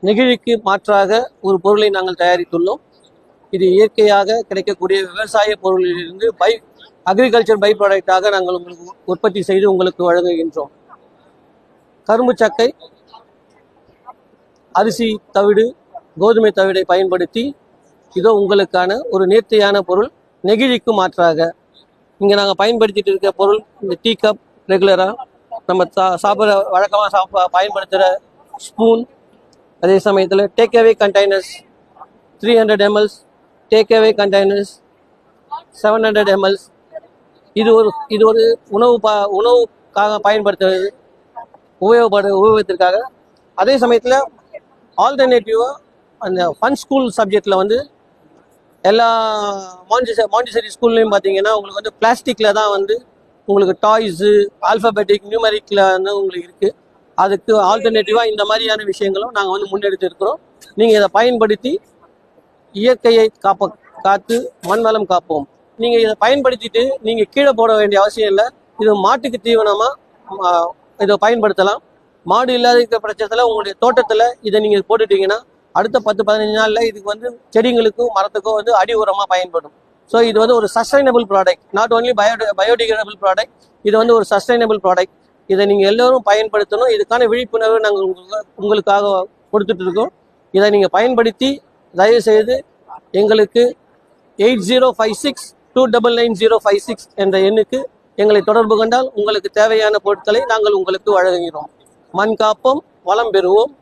நெகிழிக்கு மாற்றாக ஒரு பொருளை நாங்கள் தயாரித்துள்ளோம். இது இயற்கையாக கிடைக்கக்கூடிய விவசாய பொருளிலிருந்து அக்ரிகல்ச்சர் பை ப்ராடக்டாக நாங்கள் உங்களுக்கு உற்பத்தி செய்து உங்களுக்கு வழங்குகின்றோம். கரும்பு சக்கை, அரிசி தவிடு, கோதுமை தவிடை பயன்படுத்தி இதோ உங்களுக்கான ஒரு நேர்த்தியான பொருள் நெகிழிக்கு மாற்றாக. இங்கே நாங்கள் பயன்படுத்திட்டு இருக்க பொருள் இந்த டீ கப், ரெகுலராக நம்ம சாப்பிட்ற வழக்கமாக பயன்படுத்துகிற ஸ்பூன், அதே சமயத்தில் take away containers 300 ml, take away containers 700 ml. இது ஒரு உணவுக்காக பயன்படுத்துறது, உபயோகத்திற்காக. அதே சமயத்தில் ஆல்டர்னேட்டிவாக அந்த ஃபன் ஸ்கூல் சப்ஜெக்டில் வந்து எல்லா மாண்டிசரி ஸ்கூல்லையும் பார்த்தீங்கன்னா உங்களுக்கு வந்து பிளாஸ்டிக்கில் தான் வந்து உங்களுக்கு டாய்ஸு, ஆல்ஃபபெட்டிக், நியூமரிக்கில் வந்து உங்களுக்கு இருக்குது. அதுக்கு ஆல்டர்னேட்டிவாக இந்த மாதிரியான விஷயங்களும் நாங்கள் வந்து முன்னெடுத்து இருக்கிறோம். நீங்கள் இதை பயன்படுத்தி இயற்கையை காத்து மண் வளம் காப்போம். நீங்கள் இதை பயன்படுத்திட்டு நீங்கள் கீழே போட வேண்டிய அவசியம் இல்லை. இது மாட்டுக்கு தீவனமாக இதை பயன்படுத்தலாம். மாடு இல்லாத இருக்கிற பட்சத்தில் உங்களுடைய தோட்டத்தில் இதை நீங்கள் போட்டுட்டீங்கன்னா அடுத்த 10-15 நாளில் இதுக்கு வந்து செடிங்களுக்கும் மரத்துக்கும் வந்து அடி உரமாக பயன்படும். ஸோ இது வந்து ஒரு sustainable product, not only biodegradable product. இது வந்து ஒரு சஸ்டைனபிள் ப்ராடக்ட். இதை நீங்கள் எல்லோரும் பயன்படுத்தணும். இதுக்கான விழிப்புணர்வு நாங்கள் உங்களுக்காக கொடுத்துட்டு இருக்கோம். இதை நீங்கள் பயன்படுத்தி தயவுசெய்து எங்களுக்கு 8056-299-056 என்ற எண்ணுக்கு எங்களை தொடர்பு கொண்டால் உங்களுக்கு தேவையான பொருட்களை நாங்கள் உங்களுக்கு வழங்குகிறோம். மண் காப்போம், வளம் பெறுவோம்.